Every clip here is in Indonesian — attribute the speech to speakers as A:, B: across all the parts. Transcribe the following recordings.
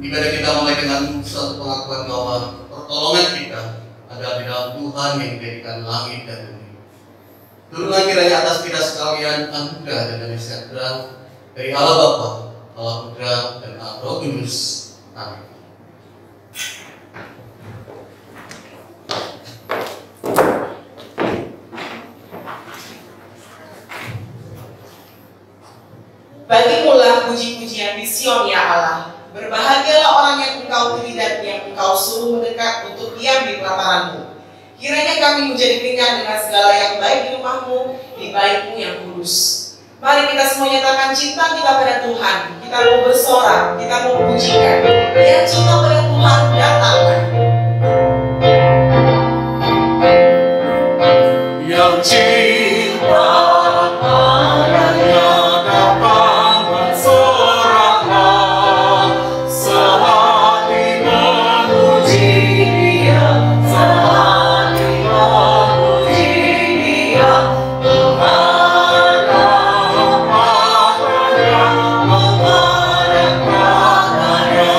A: Ibadah kita mulai dengan suatu pengakuan bahwa pertolongan kita adalah di dalam Tuhan yang menjadikan langit dan bumi. Turunlah kiranya atas kita sekalian anugerah dan damai sejahtera dari Allah Bapa, Allah Putra, dan Allah Roh Kudus. Amin.
B: Bagimulah puji-pujian di Sion ya Allah. Berbahagialah orang yang Engkau pilih dan yang Engkau suruh mendekat untuk diam di pelataran-Mu. Kiranya kami menjadi kenyang dengan segala yang baik di rumah-Mu, di bait-Mu yang kudus. Mari kita semua nyatakan cinta kita pada Tuhan. Kita mau bersorak, kita mau pujikan. Yang cinta pada Tuhan datanglah.
C: Yang cinta padanya datang bersoraklah, sehati memuji Dia, sehati memuji Dia, menghadap Padanya, menghadap Padanya.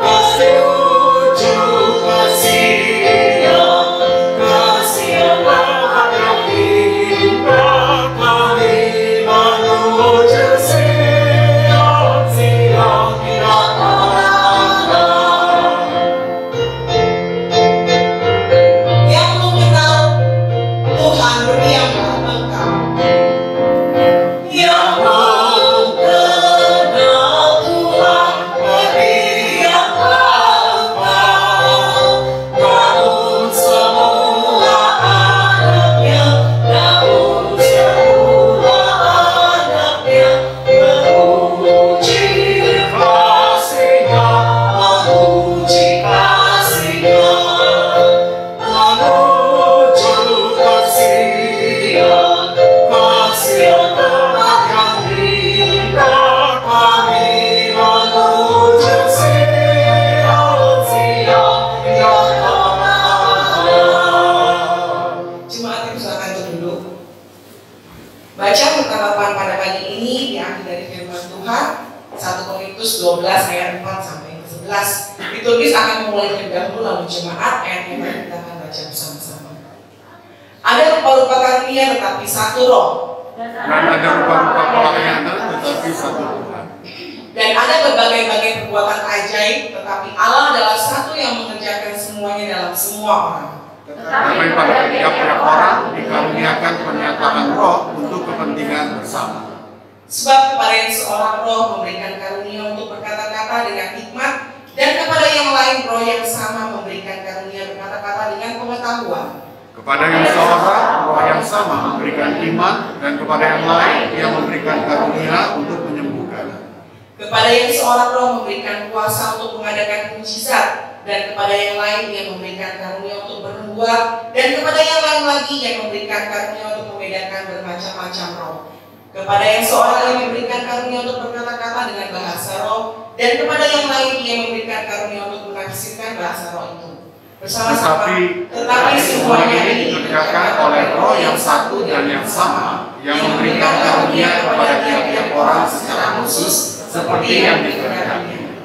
C: Kasih ujung kasih Dia, kasih yang menghadapi kami menuju Sion, Sion tidak ada.
B: Yang mengenal Tuhan berdiamlah engkau.
C: Yang mengenal Tuhan berdiamlah engkau. Namun semua anaknya, namun semua anaknya memuji kasih-Nya, memuji kasih-Nya, menuju kasih-Nya, kasih yang terang yang indah kami menuju Sion, Sion yang ada.
B: Jemaat silakan duduk. Baca pertama pada pagi ini diambil dari firman Tuhan 1 Korintus 12 ayat 4 sampai 11. Liturgis akan memulai terlebih dahulu, lalu jemaat ayat yang kita akan baca bersama-sama. Ada rupa-rupa karunia tetapi satu roh,
C: Dan ada rupa-rupa pelayanan tetapi satu Tuhan.
B: dan ada berbagai-bagai perbuatan ajaib, tetapi Allah adalah satu yang mengerjakan semuanya dalam semua orang.
C: Tetapi pada tiap-tiap orang dikaruniakan pernyataan roh untuk kepentingan bersama.
B: Sebab kepada yang seorang roh memberikan karunia untuk berkata-kata dengan hikmat, dan kepada yang lain roh yang sama memberikan karunia berkata-kata dengan pengetahuan.
C: Kepada yang seorang roh yang sama memberikan iman, dan kepada yang lain Dia memberikan karunia untuk menyembuhkan.
B: Kepada yang seorang roh memberikan kuasa untuk mengadakan mujizat, dan kepada yang lain Dia memberikan karunia untuk bernubuat, dan kepada yang lain lagi Dia memberikan karunia untuk membedakan bermacam-macam roh. Kepada yang seorang yang memberikan karunia untuk berkata-kata dengan bahasa roh, dan kepada yang lain Dia memberikan karunia untuk menafsirkan bahasa roh itu. Bersama-sama, tetapi semuanya ini
C: dikerjakan oleh roh yang satu dan yang sama, yang memberikan karunia kepada tiap-tiap orang secara khusus seperti yang dikerjakannya.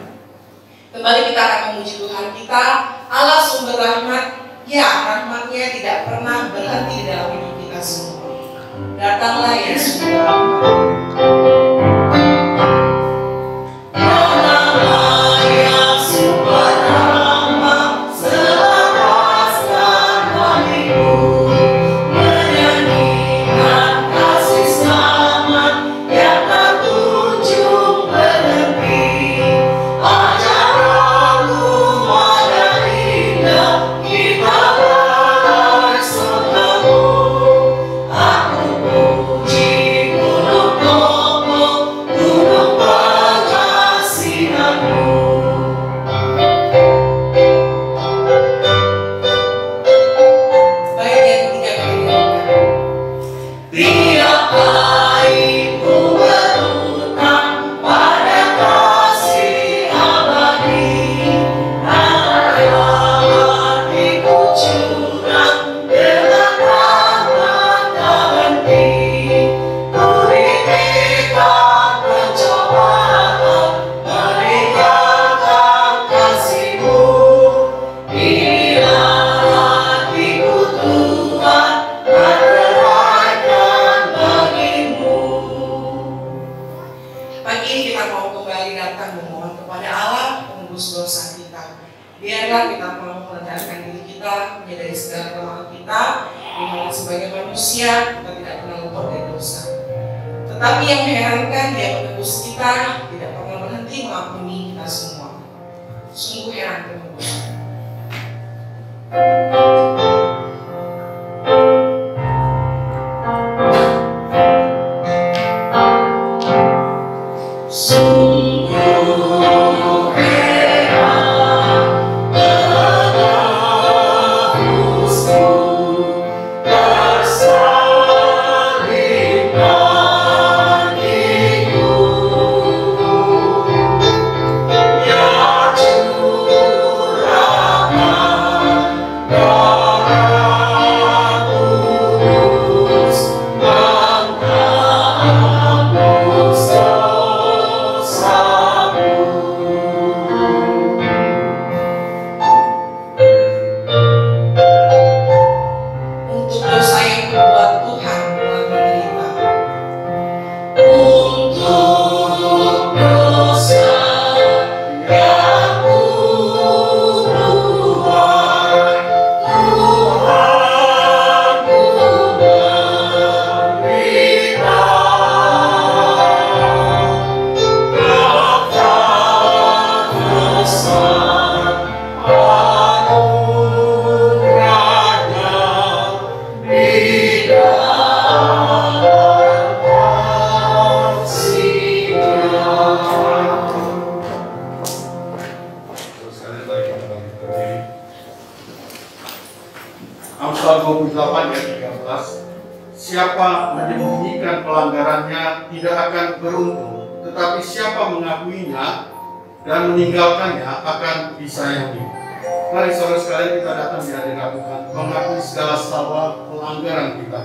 B: Kembali kita akan memuji Tuhan kita, Allah sumber rahmat. Ya, rahmatnya tidak pernah berhenti dalam hidup kita semua. Datanglah ya sumber rahmat.
C: Datanglah ya sumber rahmat, selepaskan hatimu, menyanyikan
B: manusia, kita tidak pernah luput dari dosa. Tetapi yang mengherankan, Dia menebus kita, tidak pernah berhenti mengampuni kita semua. Sungguh heran teman-teman.
C: Amsal 28 ayat 13. Siapa menyembunyikan pelanggarannya tidak akan beruntung, tetapi siapa mengakuinya dan meninggalkannya akan disayangi. Mari saudara sekalian, kita datang di hadirat Tuhan, mengakui segala salah pelanggaran kita.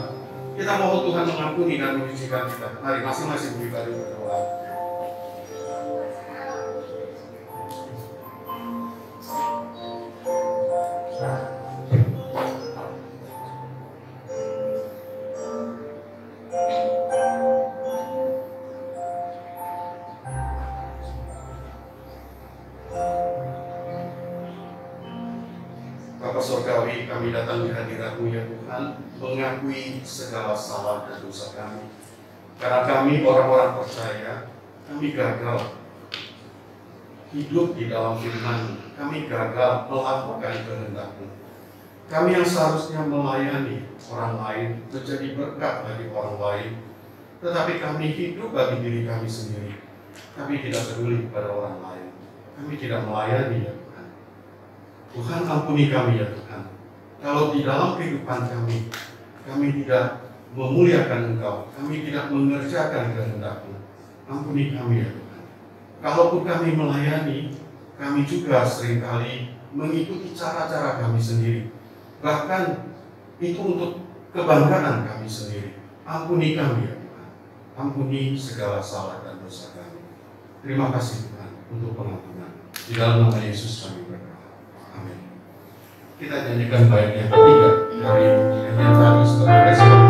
C: Kita mohon Tuhan mengampuni dan menyucikan kita. Mari masing-masing pribadi berdoa. Bapa Surgawi, kami datang di hadirat-Mu ya Tuhan, mengakui segala salah dan dosa kami. Karena kami orang-orang percaya, kami gagal hidup di dalam firman, kami gagal melakukan kehendak-Mu. Kami yang seharusnya melayani orang lain, menjadi berkat bagi orang lain, tetapi kami hidup bagi diri kami sendiri. Kami tidak peduli pada orang lain. Kami tidak melayani ya Tuhan. Tuhan ampuni kami ya Tuhan. Kalau di dalam kehidupan kami tidak memuliakan Engkau, kami tidak mengerjakan kehendak-Mu, ampuni kami ya Tuhan. Kalaupun kami melayani, kami juga seringkali mengikuti cara-cara kami sendiri. Bahkan itu untuk kebanggaan kami sendiri. Ampuni kami ya Tuhan. Ampuni segala salah dan dosa kami. Terima kasih Tuhan untuk pengampunan. Di dalam nama Yesus kami berdoa. Amin. Kita nyanyikan bait yang ketiga dari nyanyian tadi sebagai respon.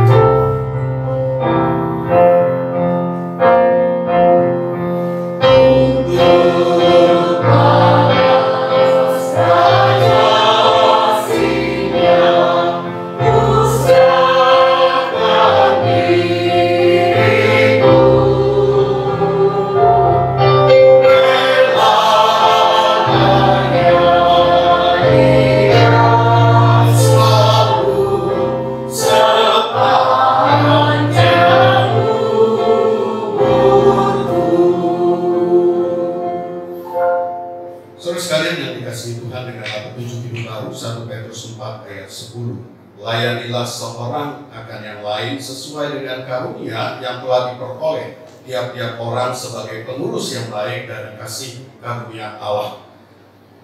C: Layanilah seorang akan yang lain sesuai dengan karunia yang telah diperoleh tiap-tiap orang sebagai pengurus yang baik dari kasih karunia Allah.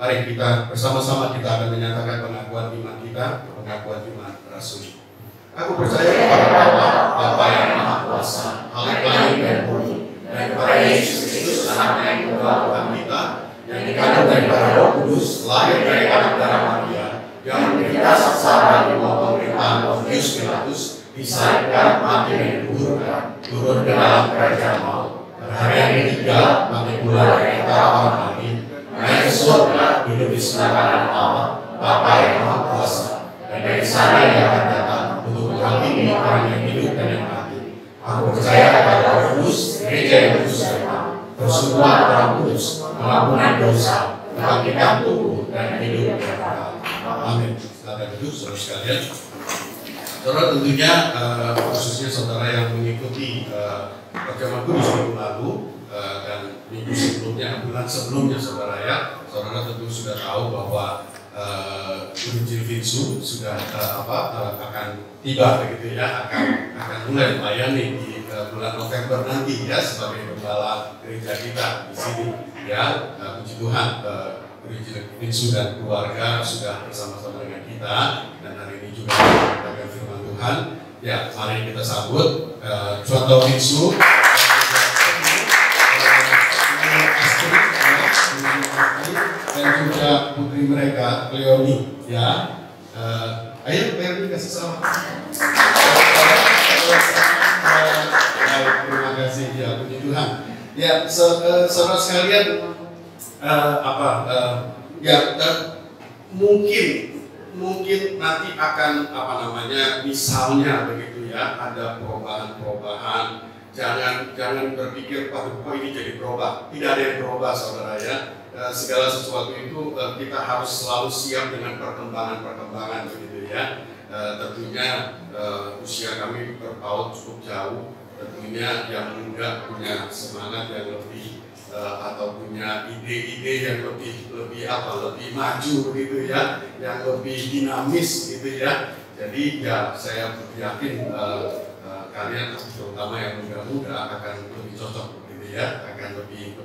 C: Mari kita bersama-sama kita akan menyatakan pengakuan iman kita, pengakuan iman rasuli. Aku percaya kepada Allah, Bapa yang Maha Kuasa, Halik langit dan bumi, dan kepada Yesus Kristus, Anak yang tunggal Tuhan kita, yang dikandung daripada Roh Kudus, lahir dari anak darah Maria, yang menderita sengsara di bawah pemerintahan Pontius Pilatus, disalibkan, mati dan dikuburkan, turun ke dalam kerajaan maut. Pada hari yang ketiga, bangkit pula dari antara orang mati, naik ke surga, duduk di sebelah kanan Allah, Bapa yang Maha Kuasa, dan dari sana Ia akan datang untuk seperti ini orang yang hidup dan yang mati. Aku percaya kepada Roh Kudus, gereja yang kudus dan taat, persekutuan orang kudus, pengampunan dosa, kebangkitan tubuh dan hidup yang kekal. Amin. Silakan duduk, saudara sekalian. Saudara, tentunya khususnya saudara yang mengikuti perjamuan kudus minggu lalu dan minggu sebelumnya, bulan sebelumnya saudara ya, saudara tentu sudah tahu bahwa Injil Vinsu sudah akan tiba begitu ya, akan mulai melayani di bulan November nanti ya sebagai gembala gereja kita di sini ya. Puji Tuhan, Injil Vinsu dan keluarga sudah bersama-sama dengan kita dan hari ini juga mendengarkan firman Tuhan. Ya, mari kita sambut contoh Vinsu dan juga putri mereka, Cleoni, ya. Ayo, Cleoni kasih salam. Terima kasih, ya, puji Tuhan. Ya, saudara sekalian, mungkin nanti akan misalnya begitu ya, ada perubahan-perubahan. Jangan berpikir, kok ini jadi berubah. Tidak ada yang berubah, saudara ya. Segala sesuatu itu kita harus selalu siap dengan perkembangan begitu ya. Tentunya usia kami berpaut cukup jauh. Tentunya yang muda punya semangat yang lebih atau punya ide-ide yang lebih maju gitu ya, yang lebih dinamis gitu ya. Jadi ya saya yakin kalian terutama yang muda-muda akan lebih cocok gitu ya, akan lebih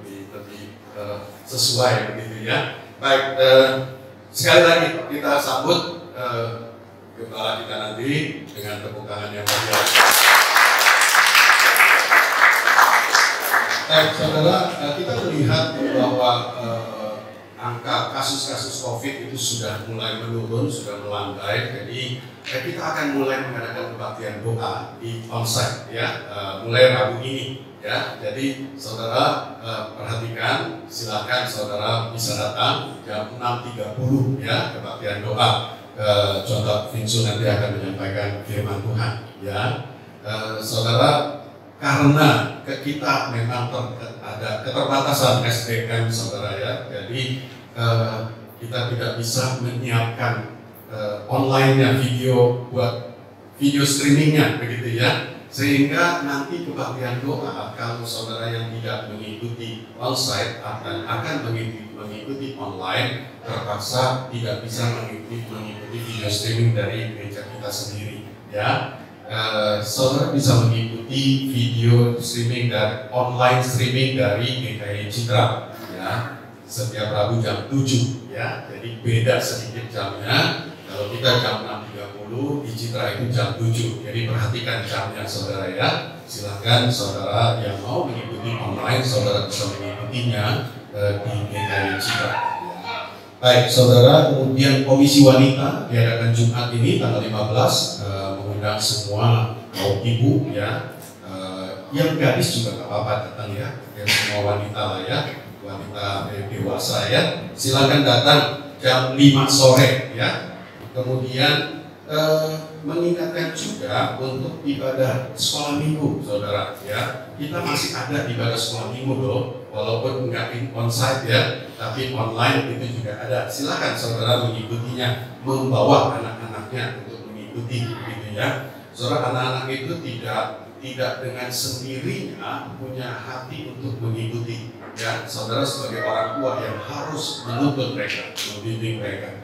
C: sesuai begitu ya. Baik, sekali lagi kita sambut gembala kita nanti dengan tepuk tangan yang meriah. Baik, saudara, kita melihat bahwa angka kasus-kasus COVID itu sudah mulai menurun, sudah melandai. Jadi kita akan mulai mengadakan kebaktian doa di onsite ya, mulai Rabu ini. Ya, jadi saudara perhatikan, silakan saudara bisa datang jam 6.30 ya, kebaktian doa. Contoh Vinsu nanti akan menyampaikan firman Tuhan ya. Saudara, karena kita memang ada keterbatasan SDM saudara ya, jadi kita tidak bisa menyiapkan online-nya video buat video streamingnya begitu ya. Sehingga nanti kebaktian doa kalau saudara yang tidak mengikuti onsite akan mengikuti online, terpaksa tidak bisa mengikuti video streaming dari gereja kita sendiri ya. Saudara bisa mengikuti video streaming dan online streaming dari GKI Citra ya, setiap Rabu jam 7 ya. Jadi beda sedikit jamnya. Kalau kita jam 6.30, di Citra itu jam 7. Jadi perhatikan jamnya saudara ya. Silakan saudara yang mau mengikuti online, saudara bisa mengikutinya di GKI Citra. Baik, saudara, kemudian Komisi Wanita diadakan Jumat ini tanggal 15 mengundang semua kaum ibu ya. Yang gadis juga nggak apa-apa datang ya. Yang semua wanita lah ya, wanita dewasa ya. Silakan datang jam 5 sore ya. Kemudian mengingatkan juga untuk ibadah sekolah minggu, saudara ya. Kita masih ada ibadah sekolah minggu loh, walaupun nggak onsite ya, tapi online itu juga ada. Silakan saudara mengikutinya, membawa anak-anaknya untuk mengikuti, gitu ya. Saudara, anak-anak itu tidak dengan sendirinya punya hati untuk mengikuti. Ya, saudara sebagai orang tua yang harus menuntun mereka, membimbing mereka.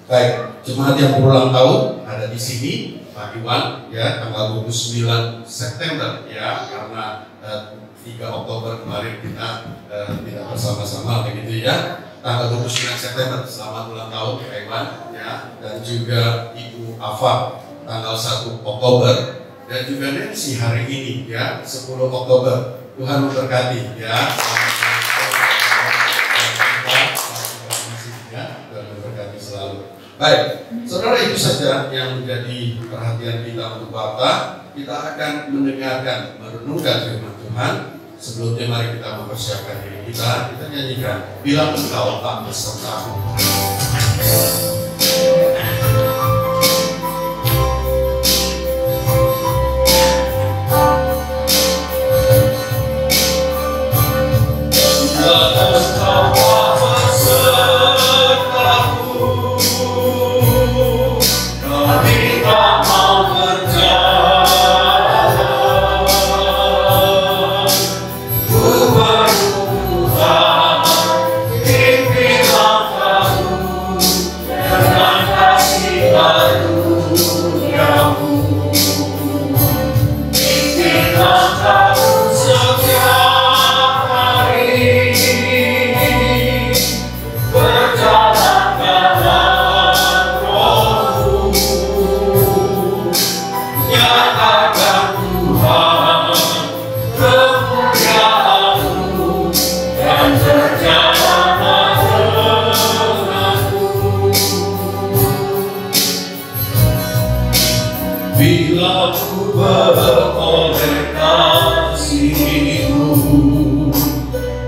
C: Baik, jemaat yang berulang tahun ada di sini, Pak Iwan, ya, tanggal 29 September, ya, karena 3 Oktober kemarin kita tidak bersama-sama, begitu ya. Tanggal 29 September, selamat ulang tahun Pak Iwan, ya, dan juga Ibu Afa, tanggal 1 Oktober, dan juga Nancy hari ini, ya, 10 Oktober. Tuhan memberkati, ya. Baik, saudara, itu saja yang menjadi perhatian kita untuk Bapa. Kita akan mendengarkan, merenungkan firman Tuhan. Sebelumnya mari kita mempersiapkan diri kita. Kita nyanyikan, Bila Engkau Tak Besertaku. beroleh kasih-Mu,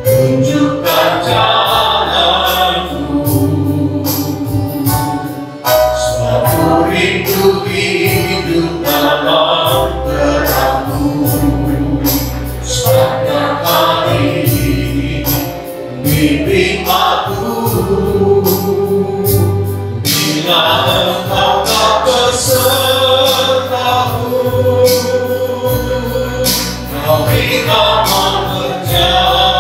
C: tunjukkan jalan-Mu. Suatu rindu hidup dalam terang-Mu, sepanjang hari bimbing aku. Bila Engkau tak besertaku, Kau berikan berjalan.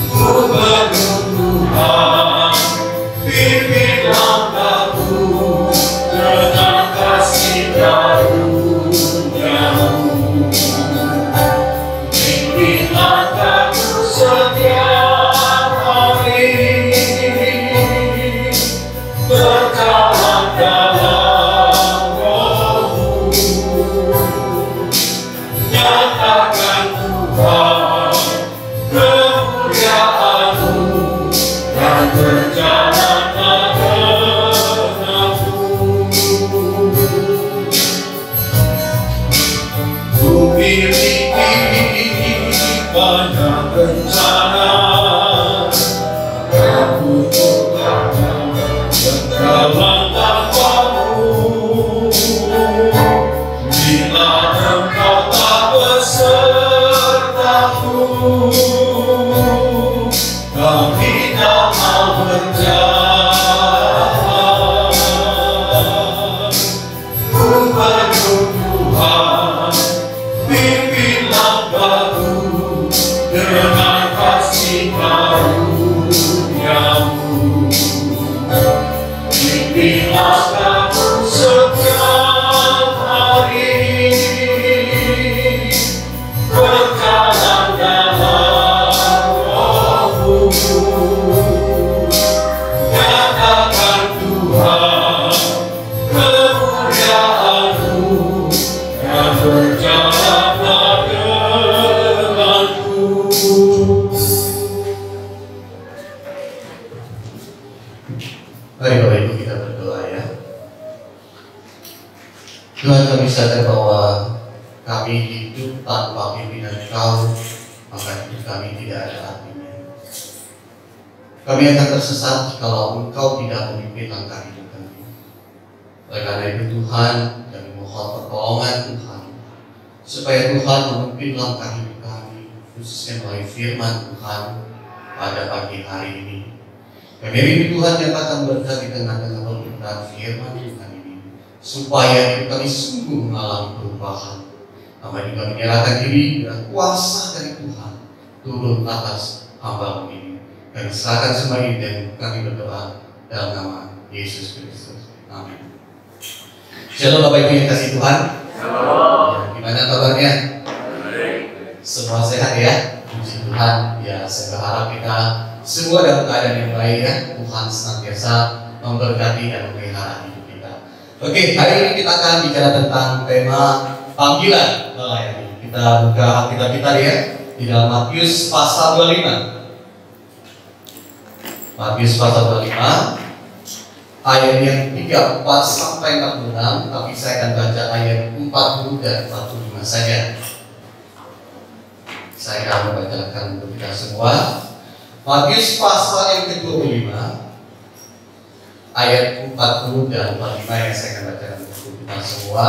C: Ku berdoa, pimpin langkahku dengan kasih karunia-Mu. Pimpin langkahku setiap hari, berjalan dalam Roh-Mu. Nyatakan Tuhan kemuliaan-Mu dan berjalanlah denganku. Ku miliki banyak rencana, aku bukan dalam tanpamu. Bila Engkau tak besertaku, kami tak mau berjalan. Ku berdoa, pimpin langkahku dengan kasih karunia-Mu. Pimpin langkahku setiap hari, berjalan dalam Roh-Mu. Nyatakan Tuhan kemuliaan-Mu dan berjalanlah denganku.
A: Mari Bapak Ibu kita berdoa ya. Tuhan, kami sadar bahwa kami hidup tanpa pimpinan Kau, maka hidup kami tidak ada artinya. Kami akan tersesat kalau Engkau tidak memimpin langkah hidup kami. Oleh karena itu Tuhan, kami mohon pertolongan Tuhan, supaya Tuhan memimpin langkah hidup kami, khususnya melalui firman Tuhan pada pagi hari ini. Kami rindu Tuhan nyatakan berkat di tengah-tengah pemberitaan firman Tuhan ini, supaya hidup kami sungguh mengalami perubahan. Kami juga menyerahkan diri dan kuasa dari Tuhan turun atas hamba-Mu ini. Kami serahkan semua ini dan kami berdoa dalam nama Yesus Kristus. Amin. Shalom Bapak Ibu yang kasih Tuhan.
D: Shalom.
A: Gimana kabarnya?
D: Baik.
A: Semua sehat ya? Puji Tuhan. Ya, saya berharap kita semua dalam keadaan yang baik ya. Tuhan senantiasa memberkati dan memelihara hidup kita. Oke, hari ini kita akan bicara tentang tema panggilan melayani. Kita buka Alkitab kita ya di dalam Matius pasal 25. Matius pasal 25 ayat yang 34 sampai 46, tapi saya akan baca ayat 40 dan 45 saja. Saya akan membacakan untuk kita semua. Matius pasal yang ke-25 ayat 40 dan 45 yang saya akan bacakan untuk kita semua.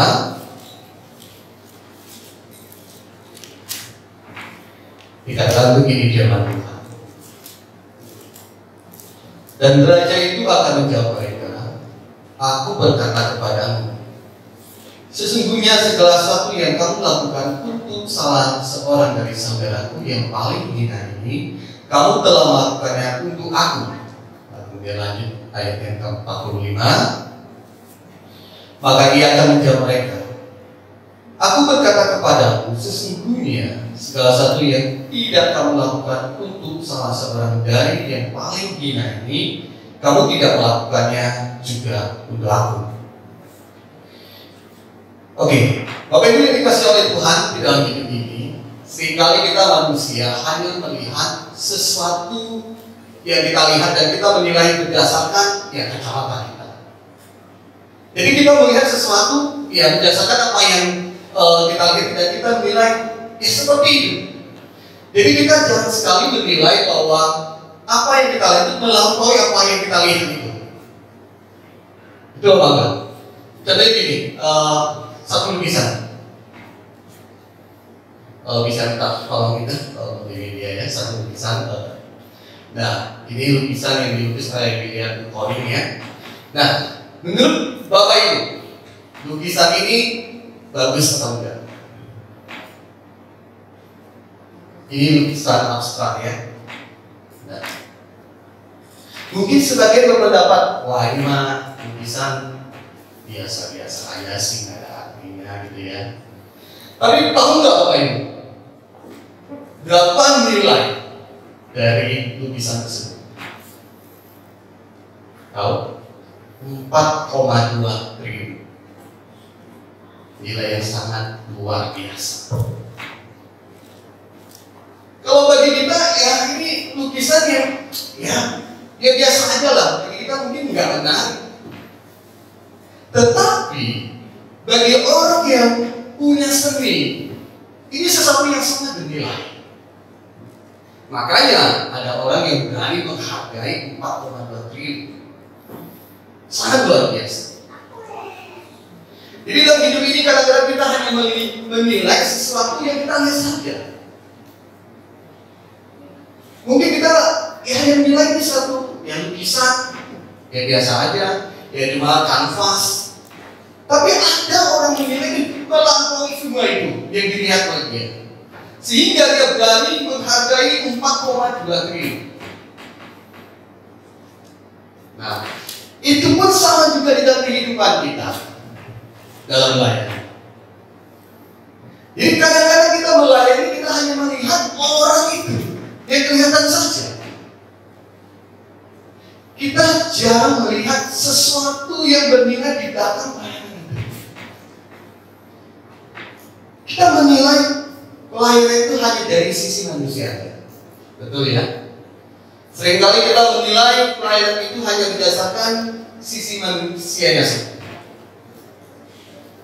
A: Dikatakan begini firman Tuhan. Dan raja itu akan menjawab mereka, Aku berkata kepadamu, sesungguhnya segala sesuatu yang kamu lakukan untuk salah seorang dari saudaraku yang paling hina ini, kamu telah melakukannya untuk aku. Kemudian lanjut ayat yang ke-45. Maka ia akan menjawab mereka, Aku berkata kepadamu, sesungguhnya segala sesuatu yang tidak kamu lakukan untuk salah seorang dari yang paling hina ini, kamu tidak melakukannya juga untuk aku. Oke, Bapak Ibu yang dikasihi oleh Tuhan, di dalam hidup ini seringkali kita manusia hanya melihat sesuatu yang kita lihat dan kita menilai berdasarkan kacamata kita. Jadi kita melihat sesuatu ya berdasarkan apa yang kita lihat dan kita menilai ya seperti itu. Jadi kita jangan sekali menilai bahwa apa yang kita lihat itu melampaui apa yang kita lihat itu. Betul apa enggak? Contohnya gini, satu lukisan. Bisa kita tolong itu, ini dia ya, satu lukisan. Nah, ini lukisan yang dilukis oleh William Corning ya. Nah, menurut Bapak Ibu, lukisan ini bagus atau enggak? Ini lukisan abstrak ya. Nah, mungkin sebagian berpendapat, wah ini mah lukisan biasa-biasa aja sih, nggak ada artinya gitu ya. Tapi tahu nggak Bapak Ibu? Berapa nilai dari lukisan tersebut? Tahu? 4,2 triliun. Nilai yang sangat luar biasa. Kalau bagi kita ya ini lukisan yang ya biasa aja lah. Bagi kita mungkin nggak menarik. Tetapi bagi orang yang punya seni, ini sesuatu yang sangat bernilai. Makanya ada orang yang berani menghargai 4,2 triliun. Sangat luar biasa. Jadi dalam hidup ini kadang-kadang kita hanya menilai sesuatu yang kita lihat saja. Mungkin kita hanya menilai ini satu yang lukisan, ya biasa aja, ya cuma kanvas. Tapi ada orang menilai melampaui semua itu yang dilihat oleh dia, sehingga dia berani menghargai 4,2 triliun. Nah, itu pun sama juga di dalam kehidupan kita dalam melayani. Jadi kadang-kadang kita melayani, kita hanya melihat orang itu yang kelihatan saja. Kita jarang melihat sesuatu yang bernilai di belakang pelayanan itu. Kita menilai pelayanan itu hanya dari sisi manusia. Betul ya? Seringkali kita menilai pelayanan itu hanya berdasarkan sisi manusianya saja.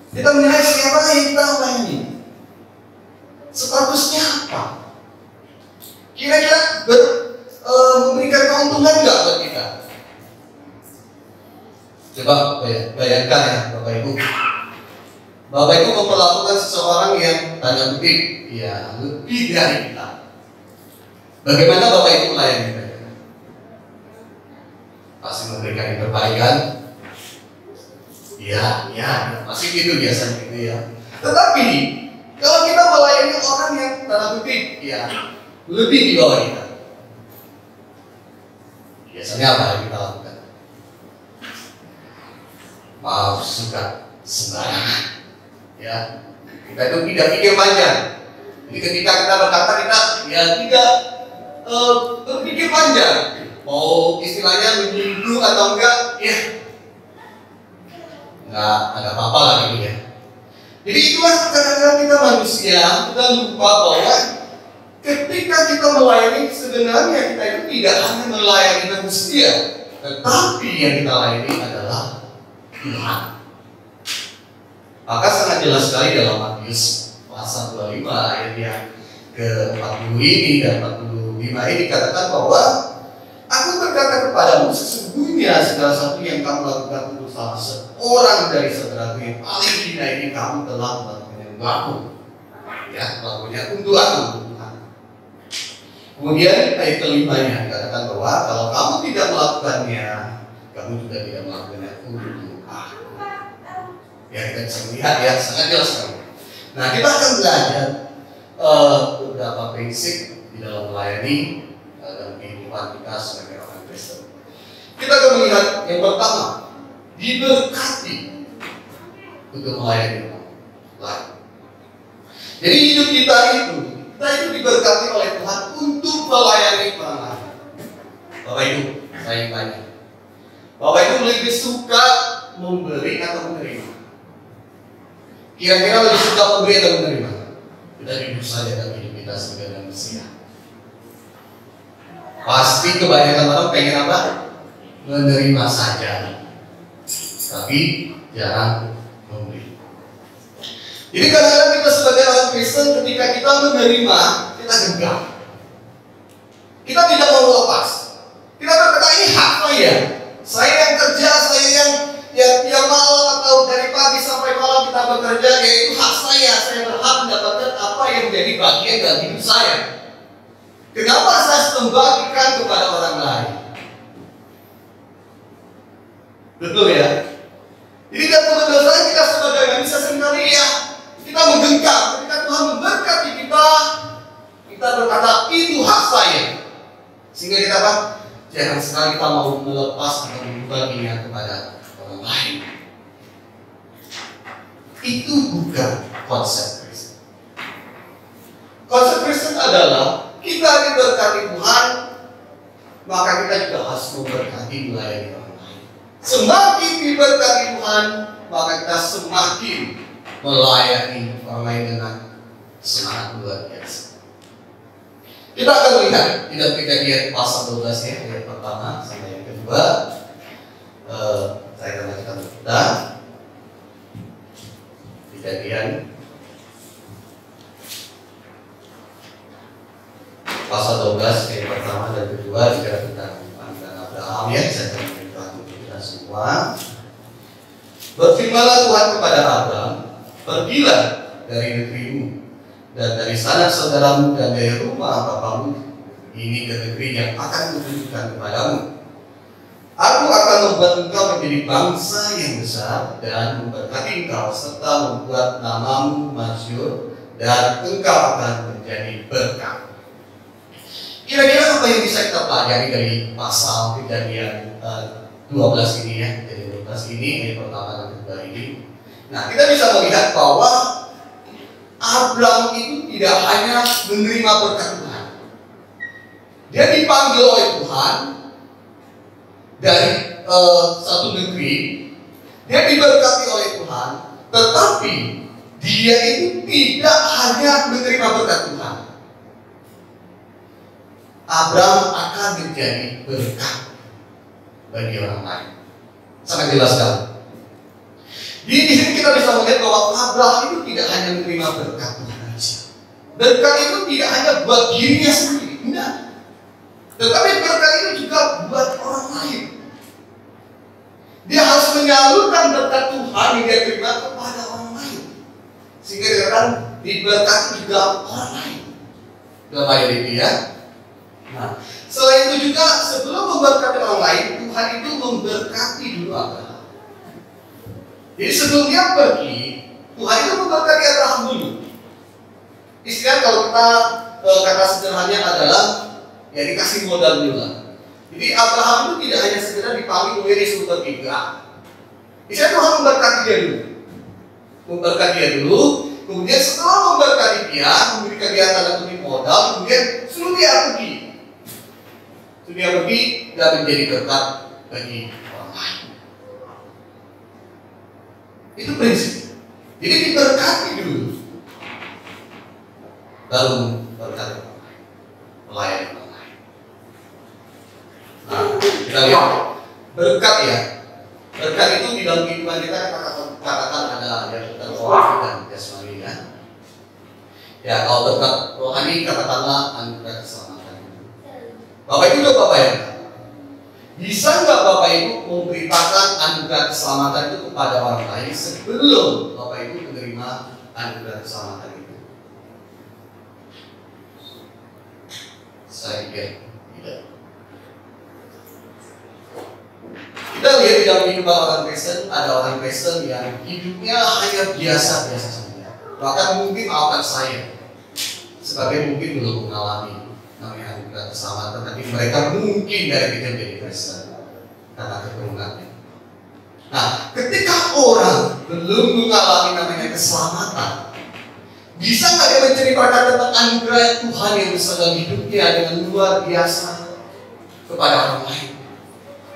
A: Kita menilai siapa yang kita layani, statusnya apa, kira-kira memberikan keuntungan nggak buat kita. Coba bayangkan ya Bapak Ibu, Bapak Ibu memperlakukan seseorang yang tanda kutip ya lebih dari kita. Bagaimana Bapak Ibu melayani mereka? Pasti memberikan yang terbaik kan? Ya, pasti gitu biasanya gitu ya. Tetapi kalau kita melayani orang yang tanda kutip ya lebih di bawah kita, biasanya apa yang kita lakukan? Maaf suka sembarangan, ya. Kita itu tidak pikir panjang. Jadi ketika kita berkata kita ya tidak berpikir panjang. Mau istilahnya menyinggung atau enggak, ya enggak ada apa-apa lah gitu ya. Jadi itulah kadang-kadang kita manusia, kita lupa bahwa ketika kita melayani sebenarnya kita itu tidak hanya melayani manusia, tetapi yang kita layani adalah Tuhan. Maka sangat jelas sekali dalam Matius pasal 25 ayat yang ke-40 ini dan 45 ini dikatakan bahwa aku berkata kepadamu, sesungguhnya segala sesuatu yang kamu lakukan untuk salah seorang dari saudaraku yang paling hina ini, kamu telah melakukannya untuk aku. Ya, melakukannya untuk aku, untuk Tuhan. Kemudian ayat kelimanya dikatakan bahwa kalau kamu tidak melakukannya, kamu juga tidak melakukannya untuk aku. Ya, kita bisa melihat ya, sangat jelas sekali. Nah, kita akan belajar beberapa prinsip di dalam melayani dalam kehidupan kita sebagai orang Kristen. Kita akan melihat yang pertama, diberkati untuk melayani orang lain. Jadi hidup kita itu diberkati oleh Tuhan untuk melayani orang lain. Bapak Ibu, saya tanya, Bapak Ibu lebih suka memberi atau menerima? Kira-kira lebih suka memberi atau menerima? Kita jujur saja dalam hidup kita sebagai manusia. Pasti kebanyakan orang pengen apa? Menerima saja. Tapi jarang memberi. Jadi kadang-kadang kita sebagai orang Kristen ketika kita menerima, kita genggam. Kita tidak mau lepas. Kita berkata ini hak saya. Saya yang kerja, saya yang tiap malam atau dari pagi sampai malam kita bekerja, yaitu hak saya. Saya berhak mendapatkan apa yang menjadi bagian dari hidup saya. Kenapa saya harus membagikan kepada orang lain? Betul ya? Jadi teman-teman dosa kita sebagai manusia seringkali ya kita menggenggam ketika Tuhan memberkati kita berkata itu hak saya. Sehingga kita apa? Jangan sekali kita mau melepas atau membaginya kepada orang lain. Itu bukan konsep Kristen. Konsep Kristen adalah kita diberkati Tuhan, maka kita juga harus memberkati melayani orang lain. Semakin diberkati Tuhan, maka kita semakin melayani orang lain dengan semangat luar biasa. Kita akan melihat di dalam Kejadian pasal 12 ya, ayat pertama sampai yang kedua. Saya akan bacakan kita Kejadian pasal 12 ayat pertama dan kedua, bicara tentang Abraham ya. Saya akan memberitahu kita semua. Berfirmanlah Tuhan kepada Abraham, pergilah dari negerimu dan dari sanak saudaramu dan dari rumah bapamu ini ke negeri yang akan kutunjukkan kepadamu. Aku akan membuat engkau menjadi bangsa yang besar dan memberkati engkau serta membuat namamu masyhur dan engkau akan menjadi berkat. Kira-kira apa yang bisa kita pelajari dari pasal Kejadian 12 ini ya? Kejadian 12 ini ayat pertama dan kedua ini. Nah, kita bisa melihat bahwa Abraham itu tidak hanya menerima berkat Tuhan. Dia dipanggil oleh Tuhan dari satu negeri. Dia diberkati oleh Tuhan, tetapi dia itu tidak hanya menerima berkat Tuhan. Abraham akan menjadi berkat bagi orang lain. Sangat jelas sekali. Di sini kita bisa melihat bahwa Abraham itu tidak hanya menerima berkat Tuhan saja. Berkat itu tidak hanya buat dirinya sendiri, enggak. Tetapi berkat itu juga buat orang lain. Dia harus menyalurkan berkat Tuhan yang dia terima kepada orang lain, sehingga dia akan diberkati juga orang lain. Dalam ayat ini ya. Nah, selain itu juga sebelum memberkati orang lain, Tuhan itu memberkati dulu Abraham. Jadi sebelum dia pergi, Tuhan itu memberkati Abraham dulu. Istilah kalau kita kata sederhananya adalah ya dikasih modal dulu lah. Jadi Abraham itu tidak hanya sekedar dipanggil kemudian disuruh pergi, enggak. Istilah Tuhan memberkati dia dulu. Memberkati dia dulu, kemudian setelah memberkati dia, memberikan dia tanda kutip modal, kemudian suruh dia pergi. Suruh dia pergi dan menjadi berkat bagi orang lain. Itu prinsip. Jadi diberkati dulu, baru berkati orang lain, melayani orang lain. Nah, kita lihat berkat ya. Berkat itu di dalam kehidupan kita katakan ada berkat rohani dan jasmani ya. Ya kalau berkat rohani katakanlah anugerah keselamatan. Bapak Ibu coba bayangkan. Bisa nggak Bapak Ibu memberitakan anugerah keselamatan itu kepada orang lain sebelum Bapak Ibu menerima anugerah keselamatan itu? Saya pikir tidak. Kita lihat di dalam kehidupan orang Kristen, ada orang Kristen yang hidupnya hanya biasa-biasa saja. Bahkan mungkin maafkan saya, sebagai mungkin belum mengalami namanya anugerah keselamatan, tapi mereka mungkin dari kecil jadi Kristen karena keturunannya. Nah, ketika orang belum mengalami namanya keselamatan, bisa nggak dia menceritakan tentang anugerah Tuhan yang besar dalam hidupnya dengan luar biasa kepada orang lain,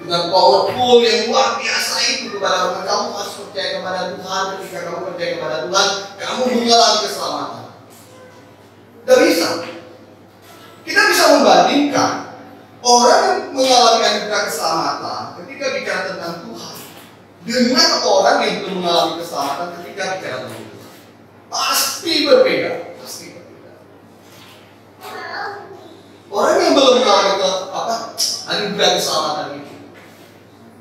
A: dengan powerful yang luar biasa itu kepada orang? Kamu harus percaya kepada Tuhan. Ketika kamu percaya kepada Tuhan, kamu mengalami keselamatan. Tidak bisa. Kita bisa membandingkan orang yang mengalami anugerah keselamatan ketika bicara tentang Tuhan dengan orang yang belum mengalami keselamatan ketika bicara tentang Tuhan. Pasti berbeda. Orang yang belum mengalami anugerah keselamatan itu,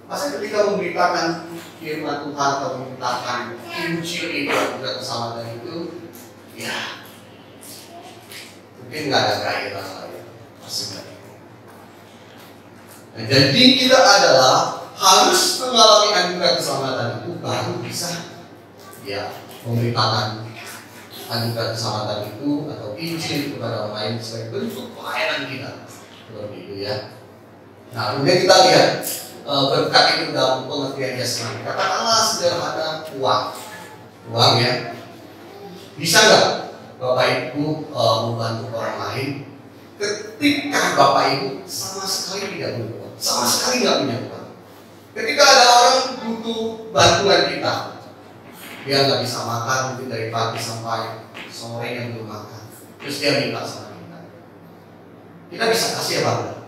A: masa ketika memberitakan firman Tuhan atau memberitakan Injil itu, anugerah keselamatan itu, ya mungkin nggak ada gairah lain, pasti nggak. Nah, jadi kita adalah harus mengalami anugerah keselamatan itu baru bisa ya memberitakan anugerah keselamatan itu atau Injil kepada orang lain sebagai bentuk pelayanan kita, seperti itu ya. Nah, kemudian kita lihat berkat itu dalam pengertian jasmani. Katakanlah sederhana uang ya. Bisa nggak Bapak Ibu membantu orang lain ketika Bapak Ibu sama sekali tidak punya uang, sama sekali nggak punya uang? Ketika ada orang butuh bantuan kita, dia nggak bisa makan mungkin dari pagi sampai sore yang belum makan, terus dia minta sama kita bisa kasih apa enggak?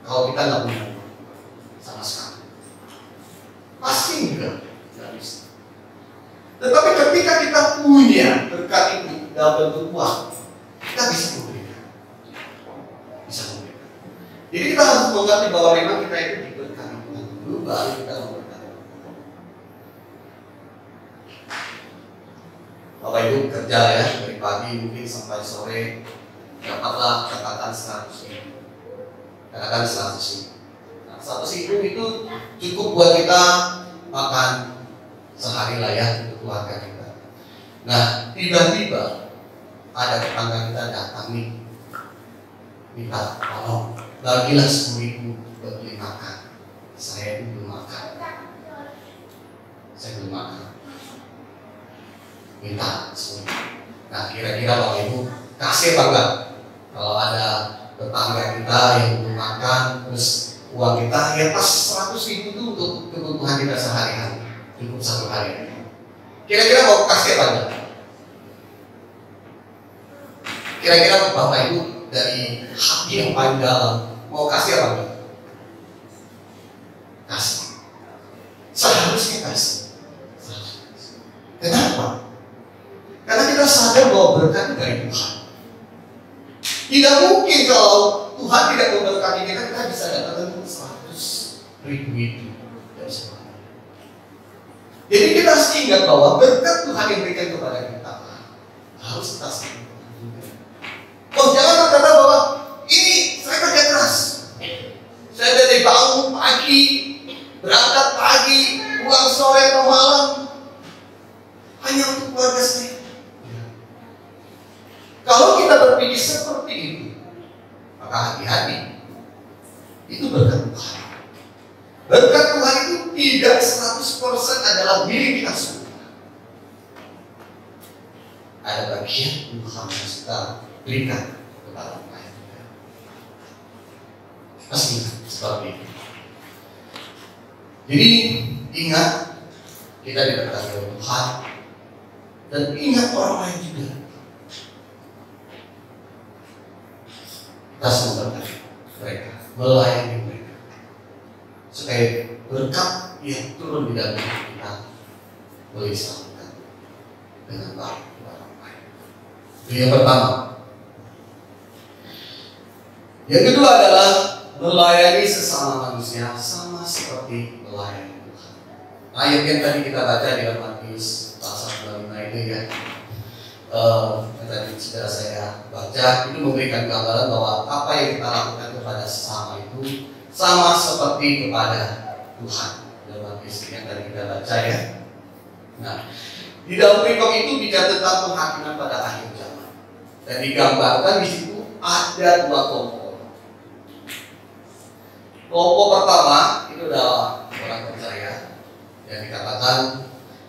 A: Kalau kita nggak punya uang sama sekali, pasti nggak bisa. Tetapi ketika kita punya berkat itu dalam bentuk uang, kita bisa memberikan. Jadi kita harus mengerti bahwa memang kita itu diberkati Tuhan dulu, baru kita memberkati. Bapak Ibu kerja ya dari pagi mungkin sampai sore, dapatlah katakan 100.000. Katakan 100.000. Nah, 100.000 itu cukup buat kita makan sehari lah ya untuk keluarga kita. Nah, tiba-tiba ada tetangga kita datang nih, minta tolong bagilah 10.000 buat beli makan. Saya itu belum makan. Saya belum makan. Minta 10.000. Nah, kira-kira Bapak Ibu kasih apa enggak? Kalau ada tetangga kita yang belum makan, terus uang kita ya pas 100.000 itu untuk kebutuhan kita sehari-hari, cukup satu hari. Kira-kira mau kasih apa enggak? Kira-kira Bapak Ibu dari hati yang paling dalam mau kasih apa enggak? Kasih. Seharusnya kasih. Kenapa? Karena kita sadar bahwa berkat dari Tuhan. Tidak mungkin kalau Tuhan tidak memberkati kita bisa dapatkan 100.000 itu dari semuanya. Jadi kita harus ingat bahwa berkat Tuhan yang diberikan kepada kita harus kita simpan. Oh, jangan berkata bahwa ini saya kerja keras, saya dari bangun pagi, berangkat pagi, pulang sore atau malam hanya untuk keluarga saya. Kalau kita berpikir seperti itu, maka hati-hati. Itu berkat Tuhan. Berkat Tuhan itu tidak 100% adalah milik kita semua. Ada bagian Tuhan yang kita berikan kepada orang lain. Pasti seperti itu. Jadi ingat, kita diberkati oleh Tuhan, dan ingat orang lain juga. Kita semua berkati mereka, melayani mereka, supaya berkat yang turun di dalam hidup kita boleh disalurkan dengan baik kepada orang lain. Itu yang pertama. Yang kedua adalah melayani sesama manusia sama seperti melayani Tuhan. Ayat yang tadi kita baca di dalam Matius pasal 25 itu ya. Yang tadi sudah saya baca itu memberikan gambaran bahwa apa yang kita lakukan kepada sesama itu sama seperti kepada Tuhan. Dalam Matius yang tadi kita baca ya. Nah, di dalam perikop itu bicara tentang penghakiman pada akhir zaman. Dan digambarkan di situ ada dua kelompok. Kelompok pertama itu adalah orang percaya yang dikatakan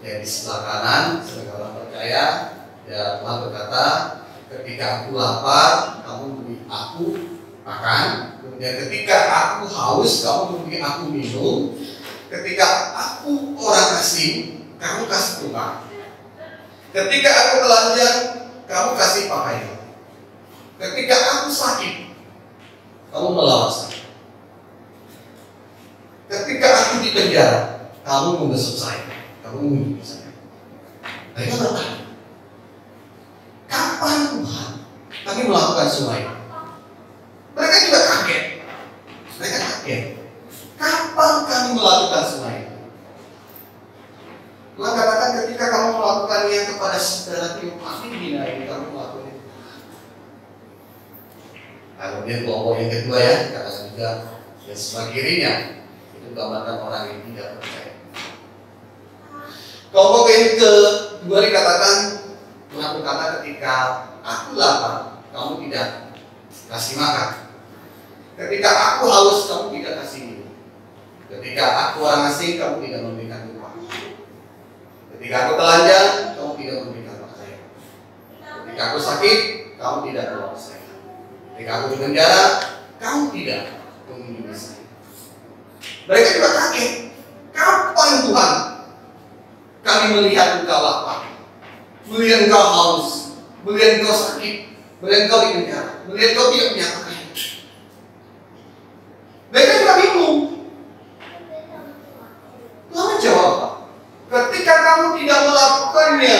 A: yang di sebelah kanan sebagai orang percaya. Ya, Tuhan berkata, ketika aku lapar, kamu beri aku makan. Kemudian ketika aku haus, kamu beri aku minum. Ketika aku orang asing, kamu kasih rumah. Ketika aku telanjang, kamu kasih pakaian. Ketika aku sakit, kamu melawat saya. Ketika aku di penjara, kamu membesuk saya, kamu membunuh saya. Mereka bertanya, kapan Tuhan kami melakukan semua ini? Mereka juga kaget. Mereka kaget. Kapan kami melakukan semua ini? Tuhan katakan ketika kamu melakukannya kepada saudara yang pasti hina ini, kamu melakukan itu. Kemudian kelompok yang kedua ya, katakan juga yang sebelah kirinya itu gambarkan orang yang tidak percaya. Kelompok yang kedua dikatakan, Tuhan berkata ketika aku lapar, kamu tidak kasih makan. Ketika aku haus, kamu tidak kasih minum. Ketika aku orang asing, kamu tidak memberikan upah. Ketika aku telanjang, kamu tidak memberikan pakaian. Ketika aku sakit, kamu tidak tolong saya. Ketika aku di penjara, kamu tidak mengunjungi saya. Mereka juga kaget. Kapan Tuhan kami melihat engkau lapar, melihat engkau haus, melihat engkau sakit, melihat engkau di penjara, melihat engkau tidak punya pakaian? Mereka juga bingung. Tuhan menjawab, ketika kamu tidak melakukannya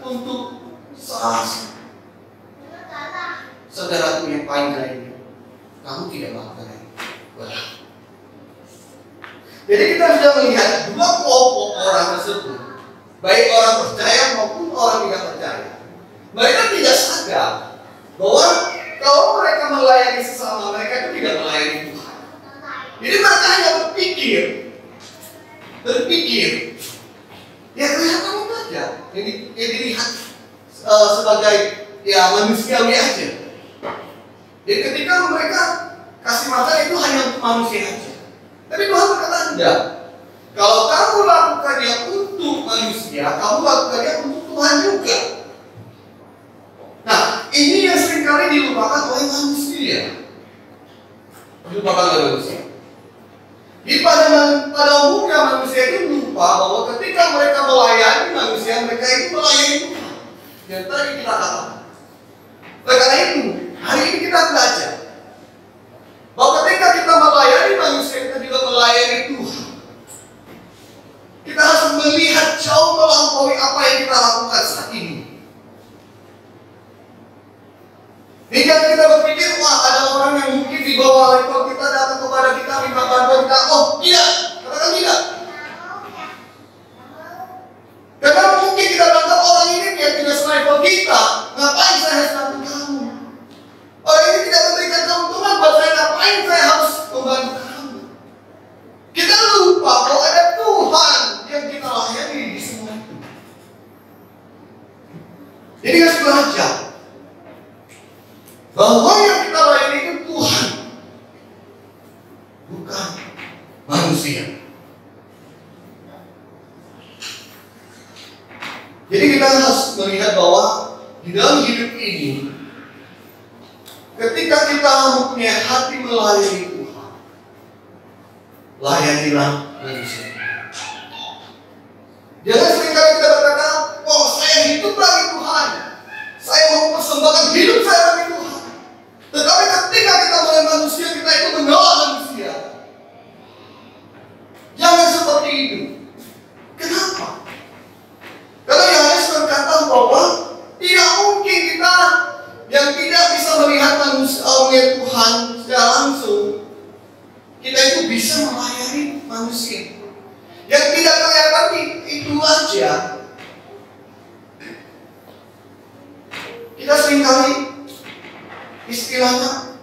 A: untuk saudaraku yang paling lainnya, kamu tidak melakukannya. Jadi kita sudah melihat dua kelompok orang tersebut, baik orang percaya maupun orang tidak percaya. Mereka tidak sadar bahwa kalau mereka melayani sesama mereka itu tidak melayani Tuhan. Jadi mereka hanya berpikir, ya kelihatan itu aja, yang dilihat sebagai ya manusiawi aja. Jadi ketika mereka kasih makan itu hanya untuk manusia aja. Tapi Tuhan berkata enggak. Kalau kamu lakukannya untuk manusia, kamu lakukannya untuk Tuhan juga. Nah, ini yang seringkali dilupakan oleh manusia. Dilupakan oleh manusia. Jadi pada umumnya manusia itu lupa bahwa ketika mereka melayani manusia, mereka itu melayani Tuhan. Yang tadi kita katakan. Oleh karena itu, hari ini kita belajar bahwa ketika kita melayani manusia, kita juga melayani Tuhan. Kita harus melihat jauh melampaui apa yang kita lakukan saat ini. Jadi jangan kita berpikir, wah ada orang yang mungkin di bawah level kita datang kepada kita minta bantuan kita. Oh tidak, katakan tidak. Karena mungkin kita menganggap orang ini dia tidak selevel kita. Ngapain saya harus bantu kamu? Orang ini tidak memberikan keuntungan buat saya, ngapain saya harus membantu kamu? Kita lupa bahwa ada Tuhan yang kita layani di semua itu. Jadi harus belajar bahwa yang kita layani itu Tuhan, bukan manusia. Jadi kita harus melihat bahwa di dalam hidup ini, ketika kita mempunyai hati melayani Tuhan, layanilah manusia. Jangan seringkali kita berkata, oh saya hidup bagi Tuhan, saya mau persembahkan hidup saya bagi Tuhan. Tetapi ketika kita melayani manusia, kita itu menolak manusia. Jangan seperti itu. Kenapa? Karena Yohanes berkata bahwa tidak mungkin kita yang tidak bisa melihat manusia Tuhan secara langsung, kita itu bisa melayani manusia. Yang tidak kelihatan itu aja. Kita seringkali istilahnya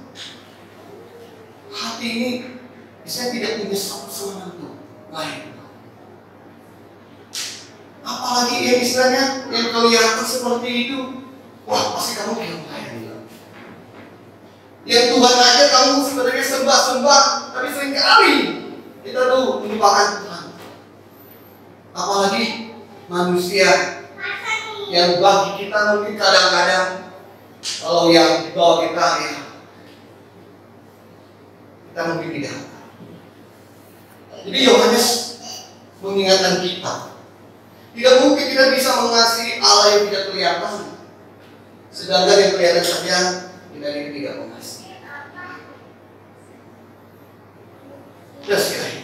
A: hati ini bisa tidak punya semangat untuk lain. Apalagi yang istilahnya yang kelihatan seperti itu, wah pasti kamu yang lain. Yang Tuhan aja kamu sebenarnya sembah-sembah, tapi seringkali kita tuh melupakan Tuhan. Apalagi manusia yang bagi kita mungkin kadang-kadang kalau yang di bawah kita ya kita mungkin tidak. Jadi Yohanes mengingatkan kita, tidak mungkin kita bisa mengasihi Allah yang tidak kelihatan, sedangkan yang kelihatan saja kita ini tidak mengasihi. Jelas sekali.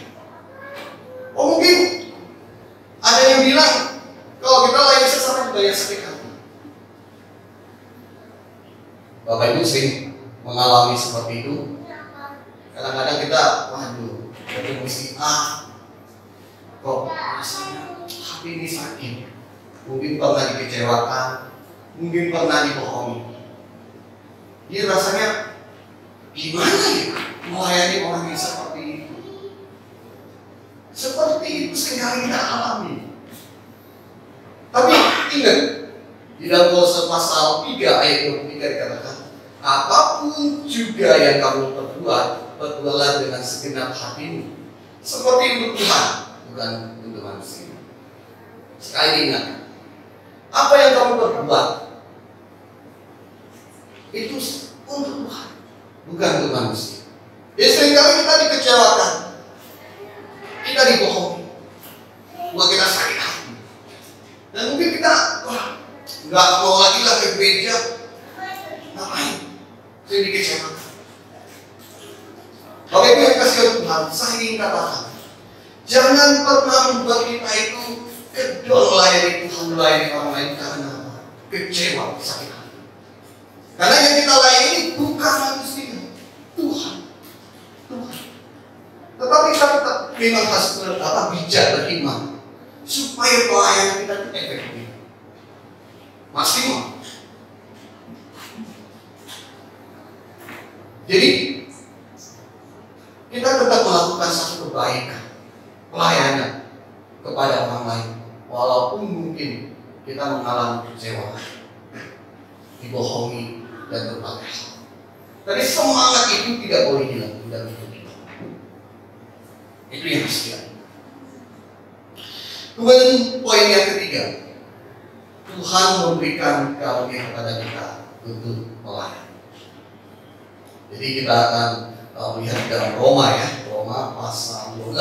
A: Oh mungkin Ada yang bilang kalau kita layani sesama juga yang sakit hati. Bapak Ibu sering mengalami seperti itu. Kadang-kadang kita, waduh, ketemu si A, kok rasanya hati ini sakit. Mungkin pernah dikecewakan, mungkin pernah dibohongi. Dia rasanya gimana ya melayani orang yang seperti itu? Seperti itu seringkali kita alami. Tapi ingat, di dalam Kolose pasal 3 ayat 23 dikatakan, apapun juga yang kamu perbuat, perbuatlah dengan segenap hatimu, seperti untuk Tuhan, bukan untuk manusia. Sekali ingat, apa yang kamu perbuat itu untuk Tuhan, bukan untuk manusia. Jadi seringkali kita dikecewakan, kita dibohongi, buat kita sakit hati, dan mungkin kita nggak mau lagi lah ke gereja. Ngapain? Saya dikecewakan. Bapak Ibu yang kasih Tuhan, saya ingin katakan, jangan pernah membuat kita itu kedol melayani Tuhan, melayani orang lain karena apa? Kecewa, sakit hati. Karena yang kita layani bukan manusia, Tuhan. Tetapi kita tetap memang harus bijak beriman supaya pelayanan kita itu efektif, maksimal. Jadi kita tetap melakukan satu kebaikan, pelayanan kepada orang lain, walaupun mungkin kita mengalami kecewa, dibohongi dan berbagai hal. Tapi semangat itu tidak boleh hilang dalam hidup kita. Itu yang harus dilakukan. Kemudian poin yang ketiga, Tuhan memberikan karunia kepada kita untuk melayani. Jadi kita akan melihat dalam Roma ya, Roma pasal 12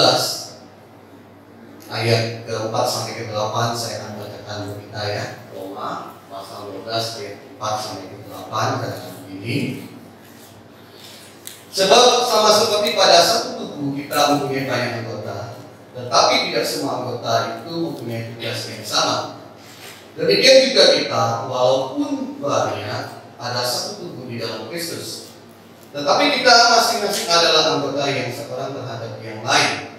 A: ayat ke-4 sampai ke-8. Saya akan bacakan untuk kita ya. Roma pasal 12 ayat 4 sampai ke-8 katakan begini. Sebab sama seperti pada satu tubuh kita mempunyai banyak anggota, tetapi tidak semua anggota itu mempunyai tugas yang sama. Demikian juga kita, walaupun banyak, ada satu tubuh di dalam Kristus, tetapi kita masing-masing adalah anggota yang seorang terhadap yang lain.